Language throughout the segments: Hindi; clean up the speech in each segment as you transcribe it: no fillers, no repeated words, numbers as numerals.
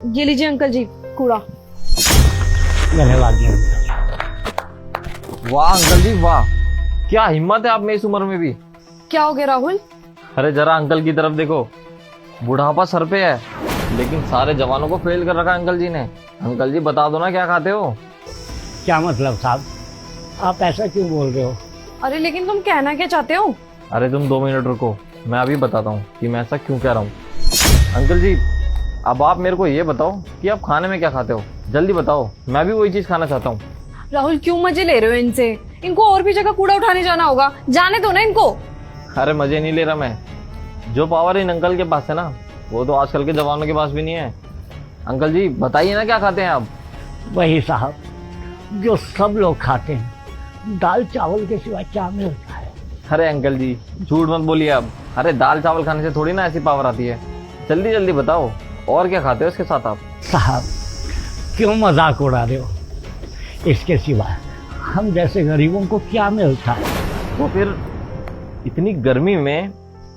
ये लीजिए अंकल जी कूड़ा। धन्यवाद। वाह अंकल जी वाह, क्या हिम्मत है आप में इस उम्र में भी। क्या हो गया राहुल? अरे जरा अंकल की तरफ देखो, बुढ़ापा सर पे है लेकिन सारे जवानों को फेल कर रखा है अंकल जी ने। अंकल जी बता दो ना क्या खाते हो। क्या मतलब साहब, आप ऐसा क्यों बोल रहे हो? अरे लेकिन तुम कहना क्या चाहते हो? अरे तुम 2 मिनट रुको, मैं अभी बताता हूँ कि मैं ऐसा क्यों कह रहा हूँ। अंकल जी अब आप मेरे को ये बताओ कि आप खाने में क्या खाते हो, जल्दी बताओ, मैं भी वही चीज खाना चाहता हूँ। राहुल क्यों मजे ले रहे हो इनसे? इनको और भी जगह कूड़ा उठाने जाना होगा, जाने दो ना इनको। अरे मजे नहीं ले रहा मैं, जो पावर इन अंकल के पास है ना वो तो आजकल के जवानों के पास भी नहीं है। अंकल जी बताइए ना क्या खाते हैं आप। वही साहब जो सब लोग खाते हैं, दाल चावल के सिवा क्या मिलता है? अरे अंकल जी झूठ मत बोलिए आप, अरे दाल चावल खाने से थोड़ी ना ऐसी पावर आती है। जल्दी जल्दी बताओ और क्या खाते हो इसके साथ आप। साहब क्यों मजाक उड़ा रहे हो? इसके सिवा हम जैसे गरीबों को क्या मिलता है? तो फिर इतनी गर्मी में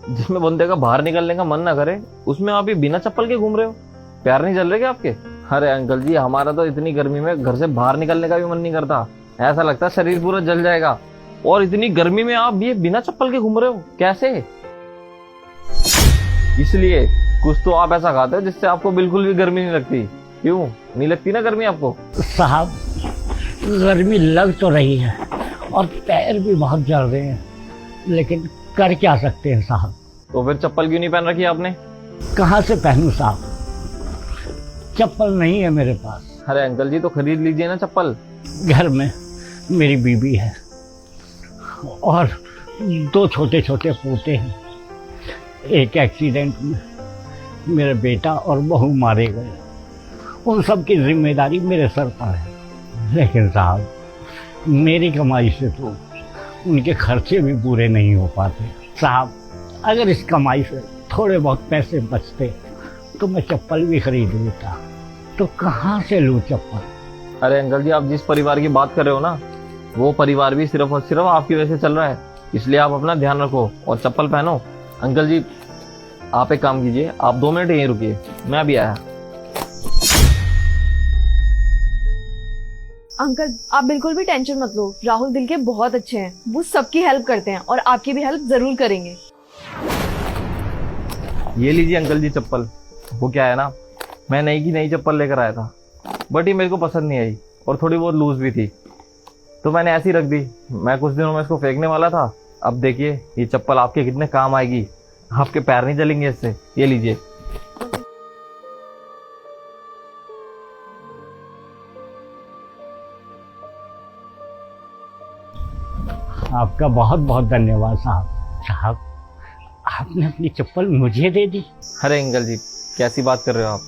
जिसमें बंदे का बाहर निकलने का मन ना करे, उसमें आप ये बिना चप्पल के घूम रहे हो, पैर नहीं जल रहे क्या आपके? अरे अंकल जी हमारा तो इतनी गर्मी में घर से बाहर निकलने का भी मन नहीं करता, ऐसा लगता है शरीर पूरा जल जाएगा। और इतनी गर्मी में आप ये बिना चप्पल के घूम रहे हो कैसे? इसलिए कुछ तो आप ऐसा खाते हो जिससे आपको बिल्कुल भी गर्मी नहीं लगती। क्यों नहीं लगती ना गर्मी आपको? साहब गर्मी लग तो रही है और पैर भी बहुत जल रहे हैं, लेकिन कर क्या सकते हैं साहब? तो फिर चप्पल क्यों नहीं पहन रखी आपने? कहाँ से पहनूं साहब, चप्पल नहीं है मेरे पास। अरे अंकल जी तो खरीद लीजिए ना चप्पल। घर में मेरी बीबी है और 2 छोटे छोटे पोते हैं। एक एक्सीडेंट में मेरा बेटा और बहू मारे गए, उन सब की जिम्मेदारी मेरे सर पर है। लेकिन साहब मेरी कमाई से तो उनके खर्चे भी पूरे नहीं हो पाते। साहब अगर इस कमाई से थोड़े बहुत पैसे बचते तो मैं चप्पल भी खरीद लेता, तो कहाँ से लूँ चप्पल? अरे अंकल जी आप जिस परिवार की बात कर रहे हो ना, वो परिवार भी सिर्फ और सिर्फ आपकी वजह से चल रहा है, इसलिए आप अपना ध्यान रखो और चप्पल पहनो। अंकल जी आप एक काम कीजिए, आप 2 मिनट यहीं रुकिए, मैं अभी आया। अंकल आप बिल्कुल भी टेंशन मत लो, राहुल दिल के बहुत अच्छे हैं, वो सबकी हेल्प करते हैं और आपकी भी हेल्प जरूर करेंगे। ये लीजिए अंकल जी चप्पल। वो क्या है ना, मैं नई की नई चप्पल लेकर आया था, बट ये मेरे को पसंद नहीं आई और थोड़ी बहुत लूज भी थी, तो मैंने ऐसी रख दी। मैं कुछ दिनों में इसको फेंकने वाला था, अब देखिए ये चप्पल आपके कितने काम आएगी, आपके पैर नहीं जलेंगे इससे। ये लीजिए। आपका बहुत बहुत धन्यवाद साहब। साहब आपने अपनी चप्पल मुझे दे दी? अरे अंकल जी कैसी बात कर रहे हो आप,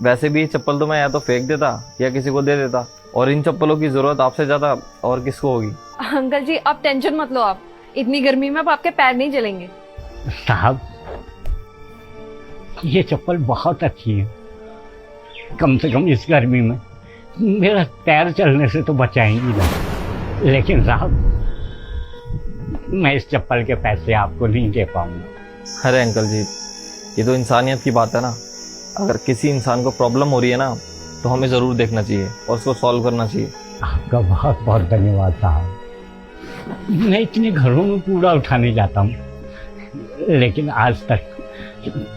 वैसे भी ये चप्पल तो मैं या तो फेंक देता या किसी को दे देता, और इन चप्पलों की जरूरत आपसे ज्यादा और किसको होगी। अंकल जी आप टेंशन मत लो, आप इतनी गर्मी में अब आपके पैर नहीं जलेंगे। साहब ये चप्पल बहुत अच्छी है, कम से कम इस गर्मी में मेरा पैर चलने से तो बचाएंगी ना। लेकिन साहब मैं इस चप्पल के पैसे आपको नहीं दे पाऊंगा। अरे अंकल जी ये तो इंसानियत की बात है ना, अगर किसी इंसान को प्रॉब्लम हो रही है ना तो हमें ज़रूर देखना चाहिए और उसको सॉल्व करना चाहिए। आपका बहुत बहुत धन्यवाद साहब। मैं इतने घरों में कूड़ा उठाने जाता हूँ, लेकिन आज तक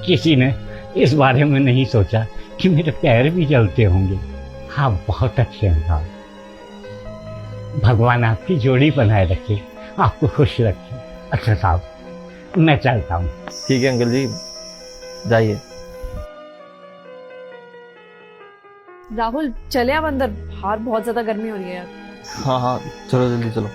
किसी ने इस बारे में नहीं सोचा कि मेरे पैर भी जलते होंगे। आप बहुत अच्छे हैं साहब, भगवान आपकी जोड़ी बनाए रखे, आपको खुश रखे। अच्छा साहब मैं चलता हूँ। ठीक है अंकल जी जाइए। राहुल चले आप अंदर, बाहर बहुत ज्यादा गर्मी हो रही है यार। हाँ हाँ चलो जल्दी चलो।